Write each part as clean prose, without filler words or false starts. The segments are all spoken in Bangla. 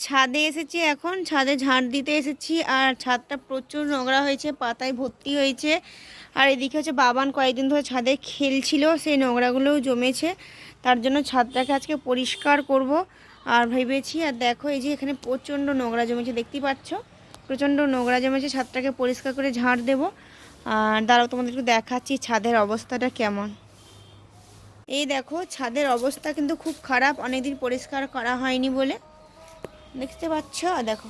ছাদে এসেছি, এখন ছাদে ঝাড় দিতে এসেছি। আর ছাদটা প্রচুর নোংরা হয়েছে, পাতায় ভর্তি হয়েছে। আর এদিকে হচ্ছে বাবান কয়েকদিন ধরে ছাদে খেলছিল, সেই নোংরাগুলোও জমেছে। তার জন্য ছাদটাকে আজকে পরিষ্কার করব আর ভেবেছি। আর দেখো এই যে এখানে প্রচণ্ড নোংরা জমেছে, দেখতেই পাচ্ছ, প্রচণ্ড নোংরা জমেছে। ছাদটাকে পরিষ্কার করে ঝাড় দেবো। আর দাঁড়াও তোমাদের একটু দেখাচ্ছি ছাদের অবস্থাটা কেমন। এই দেখো ছাদের অবস্থা কিন্তু খুব খারাপ, অনেকদিন পরিষ্কার করা হয়নি বলে, দেখতে পাচ্ছ। দেখো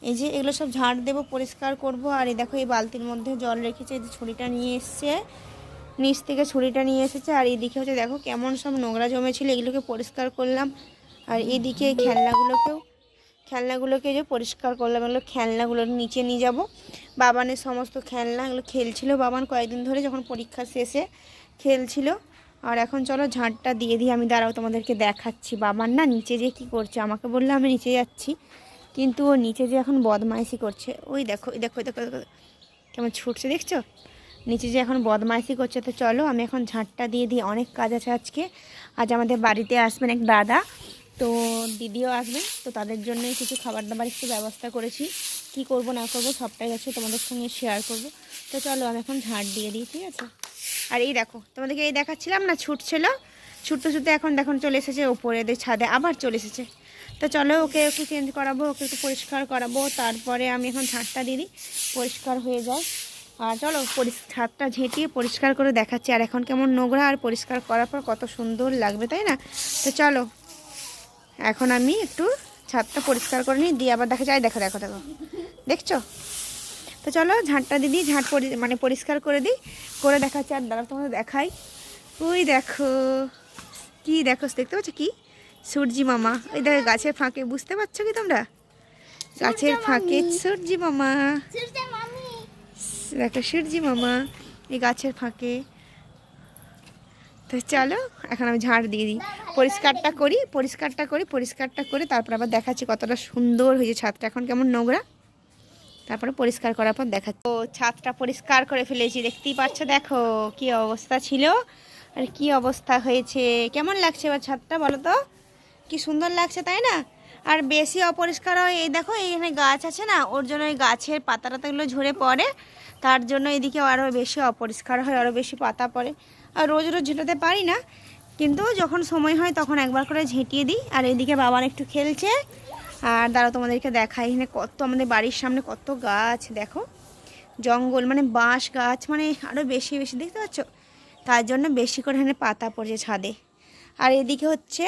এই যে এগুলো সব ঝাড় দেবো, পরিষ্কার করব। আর এই দেখো এই বালতির মধ্যে জল রেখেছে, এই যে ছুরিটা নিয়ে এসছে, নিচ থেকে ছুরিটা নিয়ে এসেছে। আর এইদিকে হচ্ছে দেখো কেমন সব নোংরা জমেছিল, এগুলোকে পরিষ্কার করলাম। আর এইদিকে খেলনাগুলোকে যে পরিষ্কার করলাম, এগুলো খেলনাগুলো নিচে নিয়ে যাব। বাবানের সমস্ত খেলনা এগুলো খেলছিল বাবান কয়েকদিন ধরে, যখন পরীক্ষা শেষে খেলছিল। আর এখন চলো ঝাঁটটা দিয়ে দিই আমি, দাঁড়াও তোমাদেরকে দেখাচ্ছি। বাবান না নিচে যে কি করছে, আমাকে বললো আমি নিচে যাচ্ছি, কিন্তু ও নিচে যে এখন বদমাইশি করছে। ওই দেখো এই দেখো দেখো দেখো কেমন ছুটছে, দেখছো নিচে যে এখন বদমাইশি করছে। তো চলো আমি এখন ঝাঁটটা দিয়ে দিই, অনেক কাজ আছে আজকে। আজ আমাদের বাড়িতে আসবেন এক দাদা, তো দিদিও আসবেন, তো তাদের জন্যই কিছু খাবার দাবার একটু ব্যবস্থা করেছি। কি করব না করব সবটাই আছে তোমাদের সঙ্গে শেয়ার করব। তো চলো আমি এখন ঝাঁট দিয়ে দিই, ঠিক আছে। আর এই দেখো তোমাদেরকে এই দেখাচ্ছিলাম না, ছুটছিল, ছুটতে ছুটতে এখন চলে এসেছে ওপরে ছাদে, আবার চলে এসেছে। তো চলো ওকে একটু চেঞ্জ করাবো, ওকে একটু পরিষ্কার করাবো, তারপরে আমি এখন ঝাঁটটা দিয়ে দিই, পরিষ্কার হয়ে যায়। আর চলো ছাদটা ঝেঁটিয়ে পরিষ্কার করে দেখাচ্ছি। আর এখন কেমন নোংরা, আর পরিষ্কার করার পর কত সুন্দর লাগবে, তাই না? তো চলো এখন আমি একটু ছাদটা পরিষ্কার করে নিই, দিয়ে আবার দেখা যায়। দেখো দেখো দেখো দেখছো? তো চলো ঝাঁটটা দিদি, মানে পরিষ্কার করে দিই, করে দেখাচ্ছি। আর দাঁড়া তোমাদের দেখাই, ওই দেখো কি দেখো, দেখতে পাচ্ছ কি? সূর্যি মামা, ওই দেখো গাছের ফাঁকে, বুঝতে পারছো কি তোমরা? গাছের ফাঁকে সূর্যি মামা, দেখো সূর্যি মামা এই গাছের ফাঁকে। তো চলো এখন আমি ঝাড় দিয়ে দিই, পরিষ্কারটা করে তারপর আবার দেখাচ্ছি কতটা সুন্দর হয়েছে ছাদটা, এখন কেমন নোংরা, তারপরে পরিষ্কার করার পর দেখাচ্ছি। তো ছাদটা পরিষ্কার করে ফেলেছি, দেখতেই পাচ্ছ, দেখো কি অবস্থা ছিল আর কি অবস্থা হয়েছে। কেমন লাগছে এবার ছাদটা বলো তো? কি সুন্দর লাগছে, তাই না? আর বেশি অপরিষ্কার হয়, এই দেখো এইখানে গাছ আছে না, ওর জন্য এই গাছের পাতা টাতাগুলো ঝরে পড়ে, তার জন্য এদিকে আরও বেশি অপরিষ্কার হয়, আরও বেশি পাতা পড়ে। আর রোজ রোজ ঝেঁটাতে পারি না, কিন্তু যখন সময় হয় তখন একবার করে ঝেঁটিয়ে দিই। আর এদিকে বাবান একটু খেলছে। আর দাঁড়াও তোমাদেরকে দেখাই, এখানে কত আমাদের বাড়ির সামনে কত গাছ, দেখো জঙ্গল, মানে বাঁশ গাছ, মানে আরও বেশি বেশি, দেখতে পাচ্ছ? তার জন্য বেশি করে এখানে পাতা পড়ছে ছাদে। আর এদিকে হচ্ছে